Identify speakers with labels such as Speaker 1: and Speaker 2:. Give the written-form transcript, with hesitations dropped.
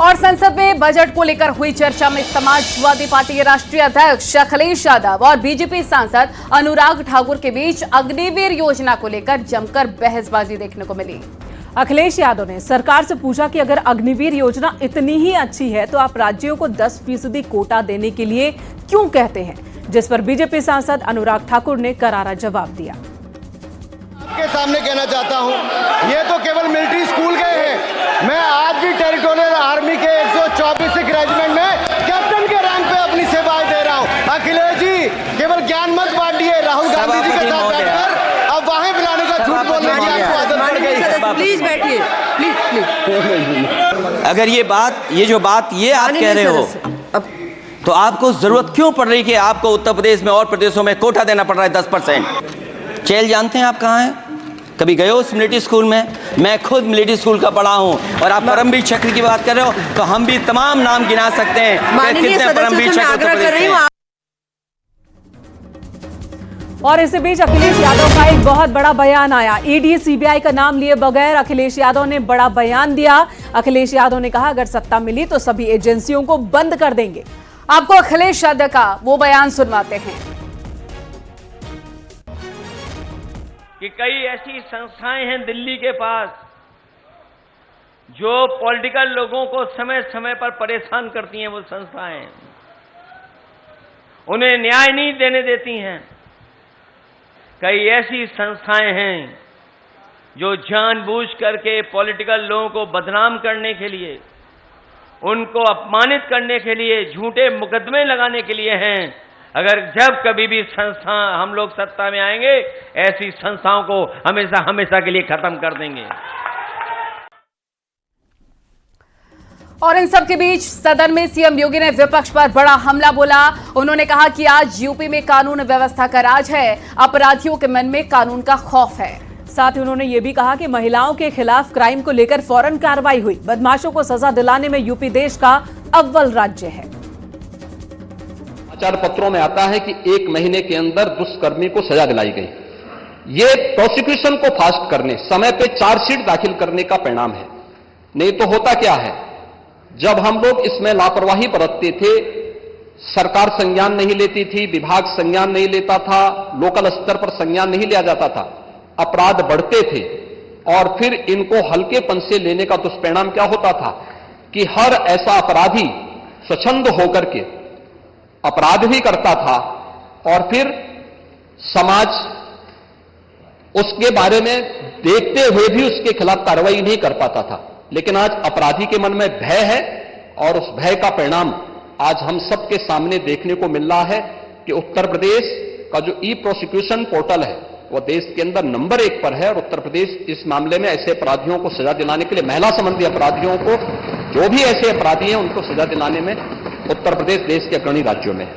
Speaker 1: और संसद में बजट को लेकर हुई चर्चा में समाजवादी पार्टी के राष्ट्रीय अध्यक्ष अखिलेश यादव और बीजेपी सांसद अनुराग ठाकुर के बीच अग्निवीर योजना को लेकर जमकर बहसबाजी देखने को मिली।
Speaker 2: अखिलेश यादव ने सरकार से पूछा कि अगर अग्निवीर योजना इतनी ही अच्छी है तो आप राज्यों को 10% कोटा देने के लिए क्यों कहते हैं, जिस पर बीजेपी सांसद अनुराग ठाकुर ने करारा जवाब दिया।
Speaker 3: आपके सामने कहना चाहता हूं, ये तो केवल मिलिट्री स्कूल गए हैं। मैं आज भी टेरिटोरियल आर्मी के 124 रेजिमेंट में कैप्टन के रैंक पे अपनी सेवाएं दे रहा हूं। अखिलेश जी केवल ज्ञान मत बांटिए, राहुल गांधी जी के साथ बैठकर अब वाहे बुलाने का झूठ बोलने की आपको आदत पड़ गई।
Speaker 4: प्लीज बैठिए, प्लीज।
Speaker 5: अगर ये जो बात आप कह रहे हो, तो आपको जरूरत क्यों पड़ रही कि आपको उत्तर प्रदेश में और प्रदेशों में कोटा देना पड़ रहा है 10%? चेल जानते हैं आप कहाँ हैं? कभी गए हो उस मिलिट्री स्कूल में? मैं खुद मिलिट्री स्कूल का पढ़ा हूँ। और आप परमवीर चक्र की बात कर रहे हो, तो हम भी तमाम नाम गिना सकते हैं कितने परमवीर चक्र उत्तर प्रदेश में।
Speaker 2: और इसी बीच अखिलेश यादव का एक बहुत बड़ा बयान आया। ईडी सीबीआई का नाम लिए बगैर अखिलेश यादव ने बड़ा बयान दिया। अखिलेश यादव ने कहा अगर सत्ता मिली तो सभी एजेंसियों को बंद कर देंगे।
Speaker 1: आपको अखिलेश यादव का वो बयान सुनवाते हैं
Speaker 6: कि कई ऐसी संस्थाएं हैं दिल्ली के पास जो पॉलिटिकल लोगों को समय समय पर परेशान करती हैं। वो संस्थाएं उन्हें न्याय नहीं देने देती हैं। कई ऐसी संस्थाएं हैं जो जानबूझ करके पॉलिटिकल लोगों को बदनाम करने के लिए, उनको अपमानित करने के लिए, झूठे मुकदमे लगाने के लिए हैं। अगर जब कभी भी संस्था हम लोग सत्ता में आएंगे, ऐसी संस्थाओं को हमेशा हमेशा के लिए खत्म कर देंगे।
Speaker 1: और इन सब के बीच सदन में सीएम योगी ने विपक्ष पर बड़ा हमला बोला। उन्होंने कहा कि आज यूपी में कानून व्यवस्था का राज है, अपराधियों के मन में कानून का खौफ है।
Speaker 2: साथ ही उन्होंने ये भी कहा कि महिलाओं के खिलाफ क्राइम को लेकर फौरन कार्रवाई हुई। बदमाशों को सजा दिलाने में यूपी देश का अव्वल राज्य है।
Speaker 7: समाचार पत्रों में आता है कि 1 महीने के अंदर दुष्कर्मी को सजा दिलाई गई। ये प्रोसिक्यूशन को फास्ट करने, समय पे चार्जशीट दाखिल करने का परिणाम है। नहीं तो होता क्या है, जब हम लोग इसमें लापरवाही बरतते थे, सरकार संज्ञान नहीं लेती थी, विभाग संज्ञान नहीं लेता था, लोकल स्तर पर संज्ञान नहीं लिया जाता था, अपराध बढ़ते थे और फिर इनको हल्केपन से लेने का दुष्परिणाम क्या होता था कि हर ऐसा अपराधी स्वच्छंद होकर के अपराध भी करता था और फिर समाज उसके बारे में देखते हुए भी उसके खिलाफ कार्रवाई नहीं कर पाता था। लेकिन आज अपराधी के मन में भय है और उस भय का परिणाम आज हम सबके सामने देखने को मिल रहा है कि उत्तर प्रदेश का जो ई प्रोसिक्यूशन पोर्टल है वो देश के अंदर नंबर 1 पर है। और उत्तर प्रदेश इस मामले में ऐसे अपराधियों को सजा दिलाने के लिए, महिला संबंधी अपराधियों को, जो भी ऐसे अपराधी हैं उनको सजा दिलाने में उत्तर प्रदेश देश के अग्रणी राज्यों में है।